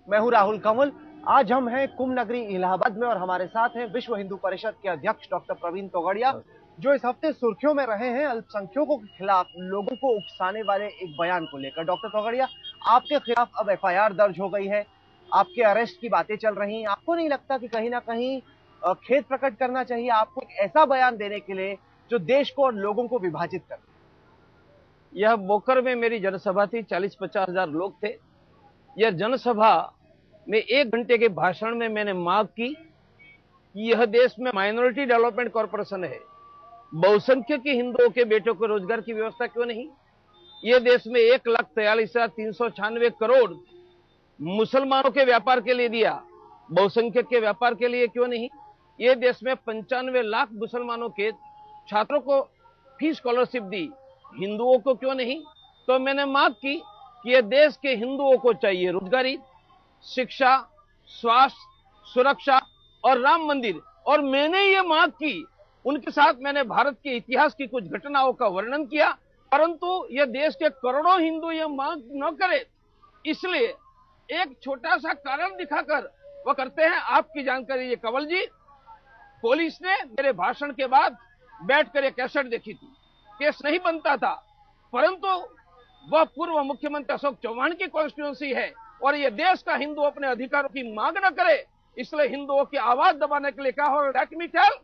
मैं हूं राहुल कंवल। आज हम हैं कुंभ नगरी इलाहाबाद में और हमारे साथ हैं विश्व हिंदू परिषद के अध्यक्ष डॉक्टर प्रवीण तोगड़िया, जो इस हफ्ते सुर्खियों में रहे हैं अल्पसंख्यकों के खिलाफ लोगों को उकसाने वाले एक बयान को लेकर। डॉक्टर तोगड़िया, आपके खिलाफ अब एफआईआर दर्ज हो गई है, आपके अरेस्ट की बातें चल रही हैं। आपको नहीं लगता कि कहीं ना कहीं खेद प्रकट करना चाहिए आपको एक ऐसा बयान देने के लिए जो देश को और लोगों को विभाजित कर? यह बोकर में मेरी जनसभा थी, 40-50 हजार लोग थे। यह जनसभा में 1 घंटे के भाषण में मैंने मांग की कि यह देश में माइनॉरिटी डेवलपमेंट कॉरपोरेशन है, बहुसंख्यक हिंदुओं के बेटों को रोजगार की व्यवस्था क्यों नहीं? यह देश में 1,43,396 करोड़ मुसलमानों के व्यापार के लिए दिया, बहुसंख्यक के व्यापार के लिए क्यों नहीं? यह देश में 95 लाख मुसलमानों के छात्रों को फीस स्कॉलरशिप दी, हिंदुओं को क्यों नहीं? तो मैंने मांग की कि यह देश के हिंदुओं को चाहिए रोजगारी, शिक्षा, स्वास्थ्य, सुरक्षा और राम मंदिर। और मैंने ये मांग की, उनके साथ मैंने भारत के इतिहास की कुछ घटनाओं का वर्णन किया, परंतु यह देश के करोड़ों हिंदू यह मांग न करे, इसलिए एक छोटा सा कारण दिखाकर वह करते हैं। आपकी जानकारी, ये कंवल जी, पुलिस ने मेरे भाषण के बाद बैठकर एक कैसेट देखी थी। केस नहीं बनता था, परंतु वह पूर्व मुख्यमंत्री अशोक चौहान की कॉन्स्टिट्यूंसी है और यह देश का हिंदू अपने अधिकारों की मांग न करे, इसलिए हिंदुओं की आवाज दबाने के लिए कहा। और लेट मी टेल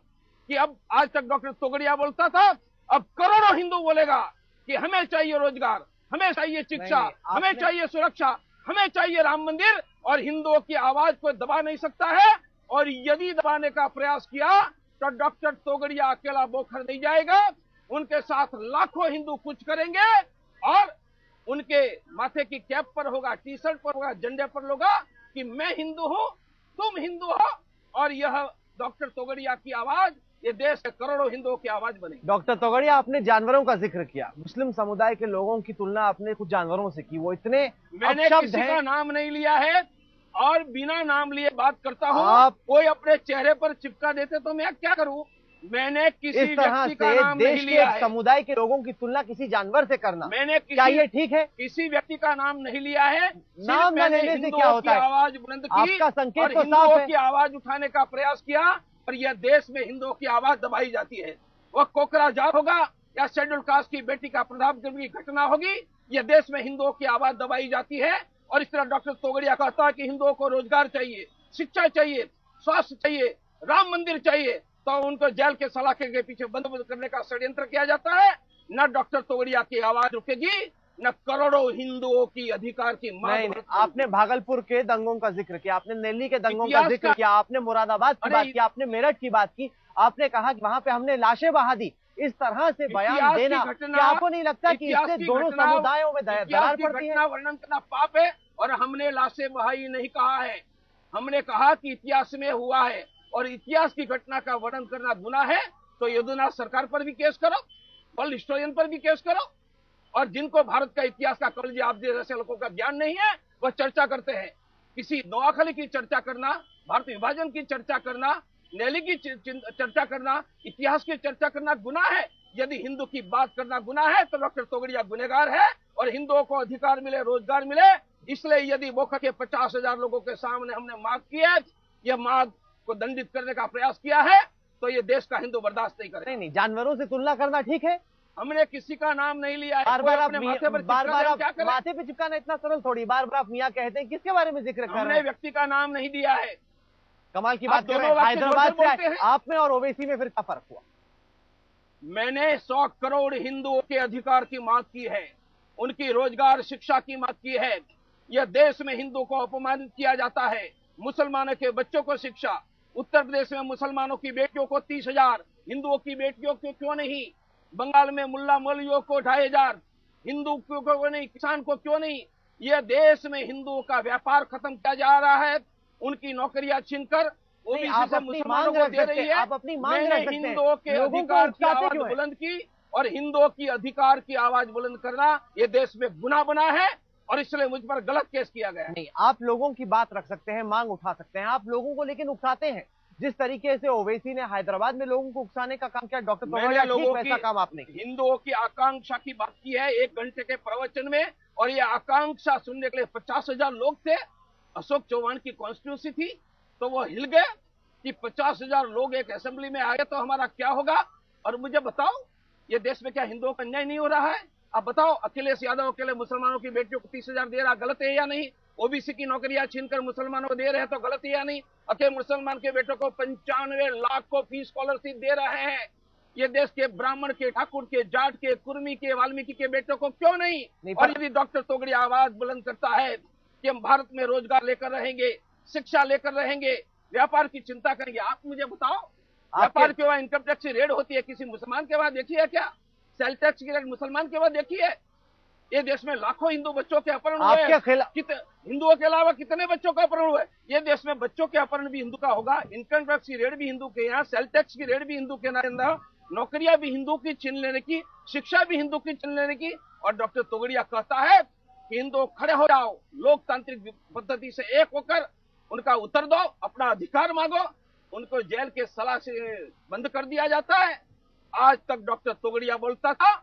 कि अब आज तक डॉक्टर तोगड़िया बोलता था, अब करोड़ों हिंदू बोलेगा कि हमें चाहिए रोजगार, हमें चाहिए शिक्षा, हमें चाहिए सुरक्षा, हमें चाहिए राम मंदिर, और हिंदुओं की आवाज को दबा नहीं सकता है। और यदि दबाने का प्रयास किया तो डॉक्टर तोगड़िया अकेला बोखर नहीं जाएगा, उनके साथ लाखों हिंदू कुछ करेंगे और उनके माथे की कैप पर होगा, टी शर्ट पर होगा, झंडे पर होगा कि मैं हिंदू हूं, तुम हिंदू हो, और यह डॉक्टर तोगड़िया की आवाज ये देश के करोड़ों हिंदुओं की आवाज बनेगी। डॉक्टर तोगड़िया, आपने जानवरों का जिक्र किया, मुस्लिम समुदाय के लोगों की तुलना आपने कुछ जानवरों से की, वो इतने मैंने किसी का नाम नहीं लिया है और बिना नाम लिए बात करता हूं। आप कोई अपने चेहरे पर चिपका देते तो मैं क्या करूं? मैंने किसी इस तरह व्यक्ति का से नाम देश नहीं के लिया एक है। समुदाय के लोगों की तुलना किसी जानवर से करना, मैंने क्या ये ठीक है? किसी व्यक्ति का नाम नहीं लिया है। नाम न मैंने लेने से क्या होता है? आवाज बुलंद की आपका संकेत और तो साफ हिंदुओं है। की आवाज उठाने का प्रयास किया, और यह देश में हिंदुओं की आवाज दबाई जाती है। वह कोकराझार होगा या शेड्यूल कास्ट की बेटी का प्रतापगढ़ की घटना होगी, यह देश में हिंदुओं की आवाज दबाई जाती है। और इस तरह डॉक्टर तोगड़िया कहता है कि हिंदुओं को रोजगार चाहिए, शिक्षा चाहिए, स्वास्थ्य चाहिए, राम मंदिर चाहिए, तो उनको जेल के सलाखे के पीछे बंद करने का षड्यंत्र किया जाता है। न डॉक्टर तोगड़िया की आवाज रुकेगी, न करोड़ों हिंदुओं की अधिकार की मांग। आपने भागलपुर के दंगों का जिक्र किया, आपने दिल्ली के दंगों का जिक्र किया, आपने मुरादाबाद की बात की, आपने मेरठ की बात की, आपने कहा कि वहां पे हमने लाशें बहा दी। इस तरह से बयान देना, क्या आपको नहीं लगता कि इससे दोनों समुदायों में दरार पड़ती है? वर्णन करना पाप है। और हमने लाशें बहाई नहीं कहा है, हमने कहा कि इतिहास में हुआ है, और इतिहास की घटना का वर्णन करना गुनाह है तो यदुनाथ सरकार पर भी केस करो, वर्ल्ड हिस्टोरियन पर भी केस करो। और जिनको भारत का इतिहास का कवल जी आप जैसे लोगों का ज्ञान नहीं है, वह चर्चा करते हैं। किसी नोआखली की चर्चा करना, भारत विभाजन की चर्चा करना, नैली की चर्चा करना, इतिहास की चर्चा करना गुनाह है। यदि हिंदू की बात करना गुनाह है तो डॉक्टर तोगड़िया गुनहगार है, और हिंदुओं को अधिकार मिले, रोजगार मिले। इसलिए यदि बोखर के 50,000 लोगों के सामने हमने मांग की है, यह मांग को दंडित करने का प्रयास किया है, तो ये देश का हिंदू बर्दाश्त नहीं करे। नहीं, जानवरों से तुलना करना ठीक है? हमने किसी का नाम नहीं लिया है। बार बार आप माथे पे चिपकाना इतना सरल थोड़ी, बार बार आप मियाँ कहते हैं, किसके बारे में जिक्र कर रहे हैं? हमने व्यक्ति का नाम नहीं दिया है। कमाल की बात कर रहे हैं। हैदराबाद से आप में और ओवैसी में फिर क्या फर्क हुआ? मैंने 100 करोड़ हिंदुओं के अधिकार की मांग की है, उनकी रोजगार शिक्षा की मांग की है। यह देश में हिंदू को अपमानित किया जाता है, मुसलमानों के बच्चों को शिक्षा, उत्तर प्रदेश में मुसलमानों की बेटियों को 30,000, हिंदुओं की बेटियों को क्यों नहीं? बंगाल में मुल्ला मौलवियों को 2,500, हिंदू को नहीं, किसान को क्यों नहीं? यह देश में हिंदुओं का व्यापार खत्म किया जा रहा है, उनकी नौकरियां छीनकर ओबीसी से मुसलमानों को दे रही है। आप अपनी मांग रख सकते हैं। हिंदुओं के अधिकार की आवाज बुलंद की, और हिंदुओं की अधिकार की आवाज बुलंद करना यह देश में गुनाह बना है, और इसलिए मुझ पर गलत केस किया गया है। नहीं, आप लोगों की बात रख सकते हैं, मांग उठा सकते हैं, आप लोगों को लेकिन उकसाते हैं। जिस तरीके से ओवैसी ने हैदराबाद में लोगों को उकसाने का काम किया, डॉक्टर तोगड़िया ठीक वैसा काम आपने किया। हिंदुओं की आकांक्षा की बात की है 1 घंटे के प्रवचन में, और ये आकांक्षा सुनने के लिए 50,000 लोग थे। अशोक चौहान की कॉन्स्टिट्यूंसी थी, तो वो हिल गए कि 50,000 लोग एक असेंबली में आए तो हमारा क्या होगा। और मुझे बताओ, ये देश में क्या हिंदुओं का अन्याय नहीं हो रहा है? आप बताओ, अखिलेश यादव अकेले मुसलमानों की बेटियों को 30,000 दे रहा, गलत है या नहीं? ओबीसी की नौकरियां छीनकर मुसलमानों को दे रहे हैं तो गलत है या नहीं? अकेले मुसलमान के बेटों को 95 लाख को फीस स्कॉलरशिप दे रहे हैं। ये देश के ब्राह्मण के, ठाकुर के, जाट के, कुर्मी के, वाल्मीकि के बेटों को क्यों नहीं? और यदि डॉक्टर तोगड़िया आवाज बुलंद करता है कि हम भारत में रोजगार लेकर रहेंगे, शिक्षा लेकर रहेंगे, व्यापार की चिंता करेंगे, आप मुझे बताओ, व्यापार के वहां इनकम टैक्स की रेड होती है, किसी मुसलमान के वहां देखी है क्या? सेल टैक्स की रेड मुसलमान के वहां देखी है? ये देश में लाखों हिंदू बच्चों के अपहरण हुए हैं। हिंदुओं के अलावा कितने बच्चों का अपहरण हुआ है? ये देश में बच्चों के अपहरण भी हिंदू का होगा, इनकम टैक्स की रेड भी हिंदू के यहाँ, सेल टैक्स की रेड भी हिंदू के अंदर, नौकरियां भी हिंदू की छीन लेने की, शिक्षा भी हिंदू की छीन लेने की। और डॉक्टर तोगड़िया कहता है कि हिंदू खड़े हो जाओ, लोकतांत्रिक पद्धति से एक होकर उनका उत्तर दो, अपना अधिकार मांगो। उनको जेल के सलाह से बंद कर दिया जाता है। आज तक डॉक्टर तोगड़िया बोलता था,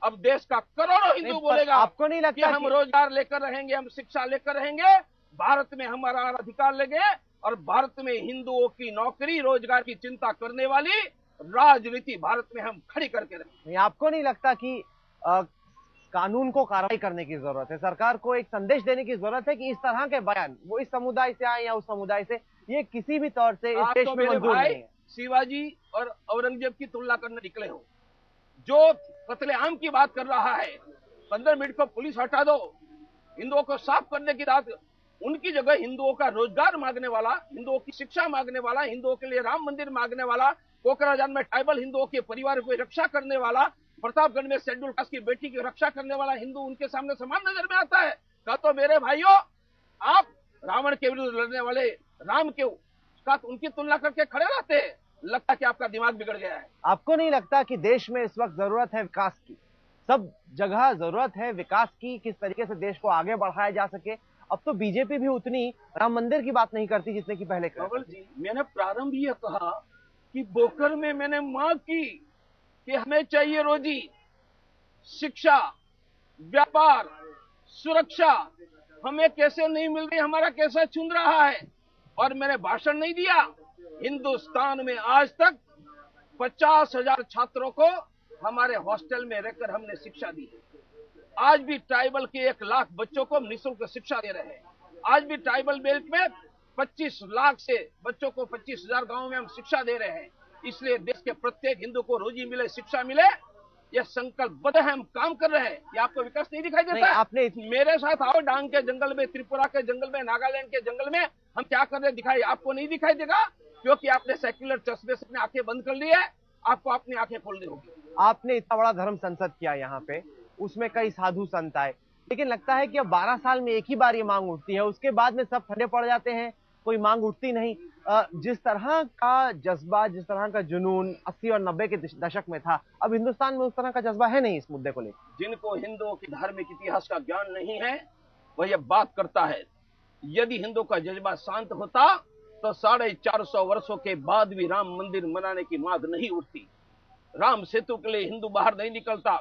अब देश का करोड़ों हिंदू बोलेगा, आपको नहीं लगता कि हम रोजगार लेकर रहेंगे, हम शिक्षा लेकर रहेंगे, भारत में हमारा अधिकार लेंगे, और भारत में हिंदुओं की नौकरी रोजगार की चिंता करने वाली राजनीति भारत में हम खड़ी करके रहेंगे। आपको नहीं लगता कि कानून को कार्रवाई करने की जरूरत है? सरकार को एक संदेश देने की जरूरत है कि इस तरह के बयान, वो इस समुदाय से आए या उस समुदाय से, ये किसी भी तौर से इस देश में मंजूर नहीं है। शिवाजी और औरंगजेब की तुलना करने निकले हो। जो कत्लेआम की बात कर रहा है, 15 मिनट को पुलिस हटा दो, हिंदुओं को साफ करने की बात, उनकी जगह हिंदुओं का रोजगार मांगने वाला, हिंदुओं की शिक्षा मांगने वाला, हिंदुओं के लिए राम मंदिर मांगने वाला, कोकराझार में ट्राइबल हिंदुओं के परिवार को रक्षा करने वाला, प्रतापगढ़ में शेड्यूल कास्ट की बेटी की रक्षा करने वाला हिंदू उनके सामने समान नजर में आता है। कहा तो मेरे भाइयों, आप रावण के विरुद्ध लड़ने वाले राम के साथ उनकी तुलना करके खड़े रहते हैं। लगता कि आपका दिमाग बिगड़ गया है। आपको नहीं लगता कि देश में इस वक्त जरूरत है विकास की? सब जगह जरूरत है विकास की, किस तरीके से देश को आगे बढ़ाया जा सके। अब तो बीजेपी भी उतनी राम मंदिर की बात नहीं करती जितने की पहले करती थी। मैंने प्रारंभ यह कहा कि बोकर में मैंने मांग की कि हमें चाहिए रोजी, शिक्षा, व्यापार, सुरक्षा, हमें कैसे नहीं मिल रही, हमारा कैसा चुन रहा है। और मैंने भाषण नहीं दिया। हिंदुस्तान में आज तक 50,000 छात्रों को हमारे हॉस्टल में रहकर हमने शिक्षा दी है। आज भी ट्राइबल के 1 लाख बच्चों को निःशुल्क शिक्षा दे रहे हैं। आज भी ट्राइबल बेल्ट में 25 लाख से बच्चों को 25,000 गांवों में हम शिक्षा दे रहे हैं। इसलिए देश के प्रत्येक हिंदू को रोजी मिले, शिक्षा मिले, यह संकल्पबद्ध है, हम काम कर रहे हैं। ये आपको विकास नहीं दिखाई देता? आपने मेरे साथ आओ, डांग के जंगल में, त्रिपुरा के जंगल में, नागालैंड के जंगल में हम क्या कर रहे दिखाई, आपको नहीं दिखाई देगा? क्योंकि आपने सेक्युलर चश्मे से अपनी आंखें बंद कर ली है। आपको अपनी आंखें खोलनी होगी। आपने इतना बड़ा धर्म संसद किया यहाँ पे, उसमें कई साधु संत आए, लेकिन लगता है कि अब 12 साल में एक ही बार ये मांग उठती है, उसके बाद में सब ठंडे पड़ जाते हैं, कोई मांग उठती नहीं। जिस तरह का जज्बा, जिस तरह का जुनून 80 और 90 के दशक में था, अब हिंदुस्तान में उस तरह का जज्बा है नहीं इस मुद्दे को लेकर। जिनको हिंदुओं की धार्मिक इतिहास का ज्ञान नहीं है, वह यह बात करता है। यदि हिंदुओं का जज्बा शांत होता तो 450 वर्षों के बाद भी राम मंदिर बनाने की मांग नहीं उठती। राम सेतु के लिए हिंदू बाहर नहीं निकलता,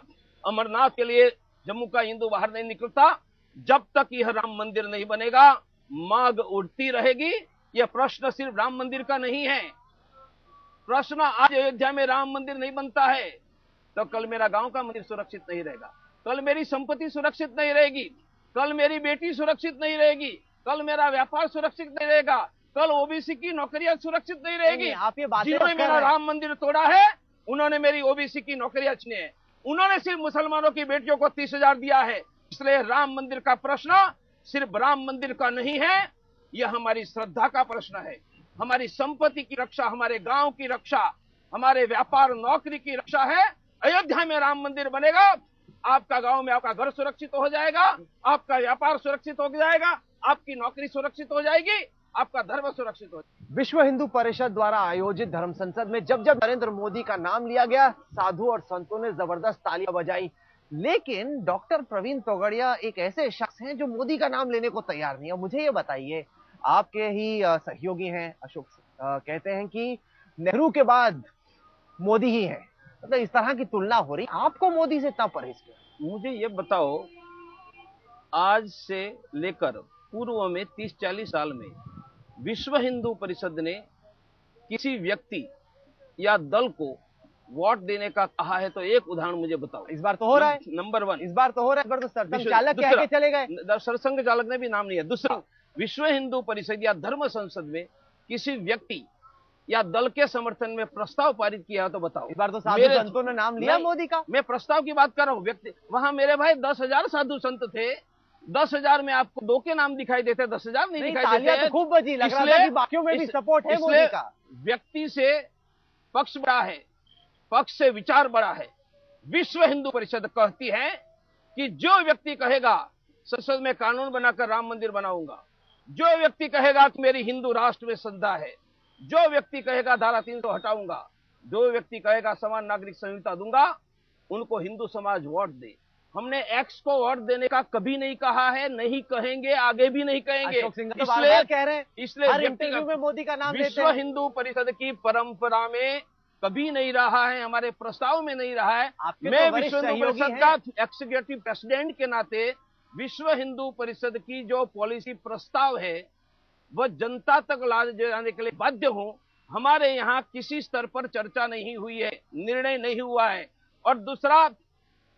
अमरनाथ के लिए जम्मू का हिंदू बाहर नहीं निकलता। जब तक यह राम मंदिर नहीं बनेगा, मांग उठती रहेगी। यह प्रश्न सिर्फ राम मंदिर का नहीं है। प्रश्न आज अयोध्या में राम मंदिर नहीं बनता है तो कल मेरा गांव का मंदिर सुरक्षित नहीं रहेगा, कल मेरी संपत्ति सुरक्षित नहीं रहेगी, कल मेरी बेटी सुरक्षित नहीं रहेगी, कल मेरा व्यापार सुरक्षित नहीं रहेगा, कल ओबीसी की नौकरियां सुरक्षित नहीं रहेगी। आप ये बातें जिन्होंने मेरा राम मंदिर तोड़ा है, उन्होंने मेरी ओबीसी की नौकरियां छीनी है। उन्होंने सिर्फ मुसलमानों की बेटियों को 30,000 दिया है। इसलिए राम मंदिर का प्रश्न सिर्फ राम मंदिर का नहीं है, यह हमारी श्रद्धा का प्रश्न है। हमारी संपत्ति की रक्षा, हमारे गांव की रक्षा, हमारे व्यापार नौकरी की रक्षा है। अयोध्या में राम मंदिर बनेगा, आपका गांव में आपका घर सुरक्षित हो जाएगा, आपका व्यापार सुरक्षित हो जाएगा, आपकी नौकरी सुरक्षित हो जाएगी, आपका धर्म सुरक्षित हो जाएगा। विश्व हिंदू परिषद द्वारा आयोजित धर्म संसद में जब जब नरेंद्र मोदी का नाम लिया गया, साधु और संतों ने जबरदस्त तालियां बजाई। लेकिन डॉक्टर प्रवीण तोगड़िया एक ऐसे शख्स हैं जो मोदी का नाम लेने को तैयार नहीं है। मुझे ये बताइए, आपके ही सहयोगी हैं अशोक, कहते हैं कि नेहरू के बाद मोदी ही है, मतलब इस तरह की तुलना हो रही, आपको मोदी से इतना परहेज क्यों? मुझे ये बताओ, आज से लेकर पूर्व में 30-40 साल में विश्व हिंदू परिषद ने किसी व्यक्ति या दल को वोट देने का कहा है तो एक उदाहरण मुझे बताओ। इस बार तो हो रहा है। नंबर 1 इस बार तो हो रहा है। इस बार तो सरसंघ चालक कह के चले गए। सरसंघ चालक ने भी नाम नहीं है। दूसरा, विश्व हिंदू परिषद या धर्म संसद में किसी व्यक्ति या दल के समर्थन में प्रस्ताव पारित किया तो बताओ। इस बार तो साधु संतों ने नाम लिया मोदी का। मैं प्रस्ताव की बात कर रहा हूँ। व्यक्ति वहां मेरे भाई 10,000 साधु संत थे। 10,000 में आपको 2 के नाम दिखाई देते, 10,000 नहीं दिखाई देते। तो खूब बजी, लग रहा था कि बाकियों में भी सपोर्ट है मोदी का। व्यक्ति से पक्ष बड़ा है, पक्ष से विचार बड़ा है। विश्व हिंदू परिषद कहती है कि जो व्यक्ति कहेगा संसद में कानून बनाकर राम मंदिर बनाऊंगा, जो व्यक्ति कहेगा कि मेरी हिंदू राष्ट्र में श्रद्धा है, जो व्यक्ति कहेगा धारा 300 हटाऊंगा, जो व्यक्ति कहेगा समान नागरिक संहिता दूंगा, उनको हिंदू समाज वोट दे। हमने एक्स को वोट देने का कभी नहीं कहा है, नहीं कहेंगे, आगे भी नहीं कहेंगे। इसलिए कह रहे हैं, इसलिए इंटरव्यू में मोदी का नाम लेते विश्व हिंदू परिषद की परंपरा में कभी नहीं रहा है, हमारे प्रस्ताव में नहीं रहा है। मैं विश्व हिंदू परिषद का एग्जीक्यूटिव प्रेसिडेंट के नाते विश्व हिंदू परिषद की जो पॉलिसी प्रस्ताव है वह जनता तक ले जाने के लिए बाध्य हूं। हमारे यहाँ किसी स्तर पर चर्चा नहीं हुई है, निर्णय नहीं हुआ है। और दूसरा,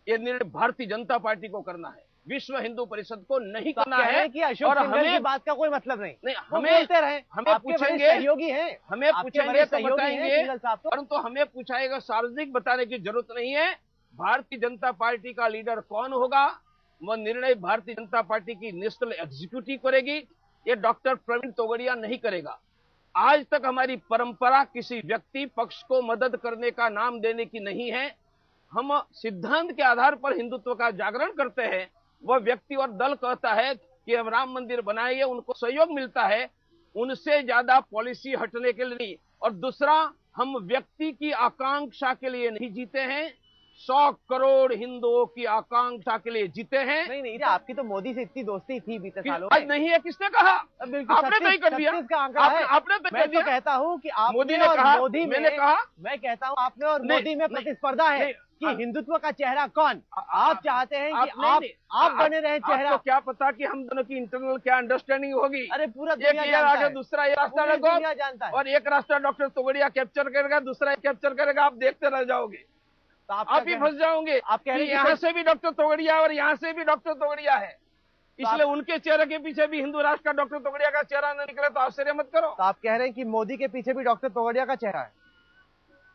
ये निर्णय भारतीय जनता पार्टी को करना है, विश्व हिंदू परिषद को नहीं करना है। और हमें की बात का कोई मतलब नहीं, हमें पूछेंगे, सहयोगी हैं, हमें पूछेंगे तो बताएंगे, परंतु हमें पूछाएगा सार्वजनिक बताने की जरूरत नहीं है। भारतीय जनता पार्टी का लीडर कौन होगा, वह निर्णय भारतीय जनता पार्टी की नेशनल एग्जीक्यूटिव करेगी, ये डॉक्टर प्रवीण तोगड़िया नहीं करेगा। आज तक हमारी परंपरा किसी व्यक्ति पक्ष को मदद करने का नाम देने की नहीं है। हम सिद्धांत के आधार पर हिंदुत्व का जागरण करते हैं। वह व्यक्ति और दल कहता है कि हम राम मंदिर बनाएंगे, उनको सहयोग मिलता है, उनसे ज्यादा पॉलिसी हटने के लिए नहीं। और दूसरा, हम व्यक्ति की आकांक्षा के लिए नहीं जीते हैं, 100 करोड़ हिंदुओं की आकांक्षा के लिए जीते हैं। नहीं, आपकी तो मोदी से इतनी दोस्ती थी बीते सालों में। नहीं है, किसने कहा? आपने तय कर दिया। आपने तय कर दिया। मैं कहता हूँ कि मोदी ने कहा, मैंने कहा, मैं कहता हूँ आपने और मोदी में प्रतिस्पर्धा है कि हिंदुत्व का चेहरा कौन। आप चाहते हैं कि आप बने रहे चेहरा। आपको क्या पता कि हम दोनों की इंटरनल क्या अंडरस्टैंडिंग होगी? अरे पूरा दुनिया दूसरा ये रास्ता जानता है, और एक रास्ता डॉक्टर तोगड़िया कैप्चर करेगा, दूसरा कैप्चर करेगा, आप देखते रह जाओगे, तो आप ही फंस जाओगे। आप कह रहे हैं यहाँ से भी डॉक्टर तोगड़िया और यहाँ से भी डॉक्टर तोगड़िया है, इसलिए उनके चेहरे के पीछे भी हिंदू राष्ट्र का डॉक्टर तोगड़िया का चेहरा न निकले तो आश्चर्य मत करो। तो आप कह रहे हैं कि मोदी के पीछे भी डॉक्टर तोगड़िया का चेहरा है?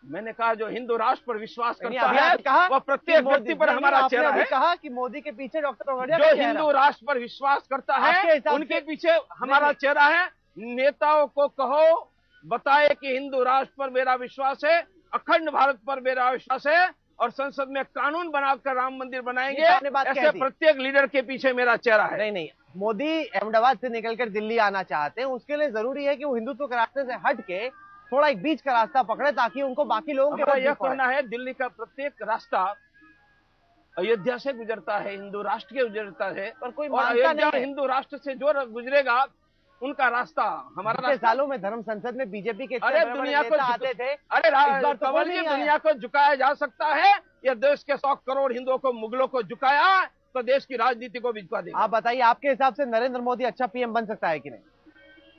मैंने कहा जो हिंदू राष्ट्र पर विश्वास करता है वह प्रत्येक व्यक्ति पर हमारा चेहरा है। कहा कि मोदी के पीछे डॉक्टर तोगड़िया जो हिंदू राष्ट्र पर विश्वास करता है उनके पीछे हमारा चेहरा है। नेताओं को कहो, बताए कि हिंदू राष्ट्र पर मेरा विश्वास है, अखंड भारत पर मेरा विश्वास है और संसद में कानून बनाकर राम मंदिर बनाएंगे, ऐसे प्रत्येक लीडर के पीछे मेरा चेहरा है। नहीं, मोदी अहमदाबाद से निकलकर दिल्ली आना चाहते हैं, उसके लिए जरूरी है कि वो हिंदुत्व के रास्ते से हट के थोड़ा एक बीच का रास्ता पकड़े ताकि उनको बाकी लोगों के यह कहना है दिल्ली का प्रत्येक रास्ता अयोध्या से गुजरता है, हिंदू राष्ट्र के गुजरता है, पर कोई अयोध्या हिंदू राष्ट्र से जो गुजरेगा उनका रास्ता हमारा रास्ता। सालों में धर्म संसद में बीजेपी के दुनिया को आते थे। अरे कंवल जी, दुनिया को झुकाया जा सकता है, या देश के 100 करोड़ हिंदुओं को मुगलों को झुकाया तो देश की राजनीति को भी झुका देगा। आप बताइए, आपके हिसाब से नरेंद्र मोदी अच्छा पीएम बन सकता है कि नहीं?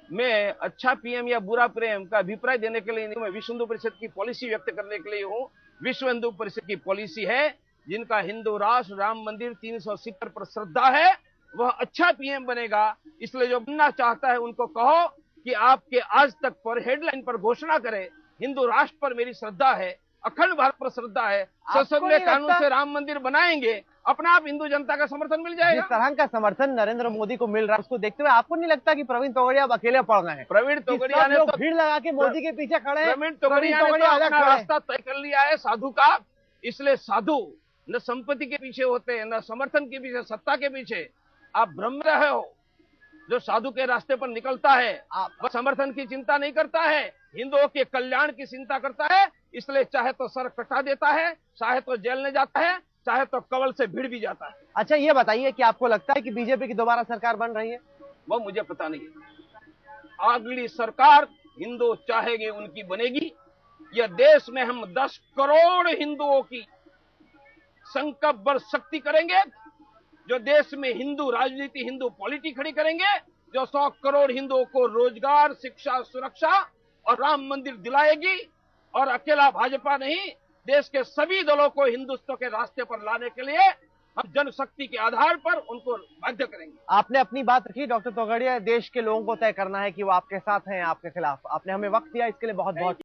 मैं अच्छा पीएम या बुरा पीएम का अभिप्राय देने के लिए नहीं, मैं विश्व हिंदू परिषद की पॉलिसी व्यक्त करने के लिए हूँ। विश्व हिंदू परिषद की पॉलिसी है, जिनका हिंदू राष्ट्र राम मंदिर 370 पर श्रद्धा है, वह अच्छा पीएम बनेगा। इसलिए जो बनना चाहता है उनको कहो कि आपके आज तक पर हेडलाइन पर घोषणा करें, हिंदू राष्ट्र पर मेरी श्रद्धा है, अखंड भारत पर श्रद्धा है, संसद में कानून से राम मंदिर बनाएंगे, अपना आप हिंदू जनता का समर्थन मिल जाएगा। जिस तरह का समर्थन नरेंद्र मोदी को मिल रहा है उसको देखते हुए आपको नहीं लगता कि प्रवीण तोगड़िया अब अकेले पड़ गए हैं? प्रवीण तोगड़िया ने तो भीड़ लगा के मोदी के पीछे खड़े हैं। प्रवीण तोगड़िया ने तो अपना रास्ता तय कर लिया है साधु का। इसलिए साधु न संपत्ति के पीछे होते हैं, न समर्थन के पीछे, सत्ता के पीछे। आप भ्रम रहे हो। जो साधु के रास्ते पर निकलता है वह समर्थन की चिंता नहीं करता है, हिंदुओं के कल्याण की चिंता करता है। इसलिए चाहे तो सर कटा देता है, चाहे तो जेल में जाता है, चाहे तो कवल से भिड़ भी जाता है। अच्छा, ये बताइए कि आपको लगता है कि बीजेपी की दोबारा सरकार बन रही है? वो मुझे पता नहीं है। अगली सरकार हिंदू चाहेंगे उनकी बनेगी। यह देश में हम 10 करोड़ हिंदुओं की संकल्प शक्ति करेंगे जो देश में हिंदू राजनीति, हिंदू पॉलिटी खड़ी करेंगे, जो 100 करोड़ हिंदुओं को रोजगार, शिक्षा, सुरक्षा और राम मंदिर दिलाएगी। और अकेला भाजपा नहीं, देश के सभी दलों को हिंदुत्व के रास्ते पर लाने के लिए हम जनशक्ति के आधार पर उनको बाध्य करेंगे। आपने अपनी बात रखी डॉक्टर तोगड़िया, देश के लोगों को तय करना है कि वो आपके साथ हैं, आपके खिलाफ। आपने हमें वक्त दिया, इसके लिए बहुत बहुत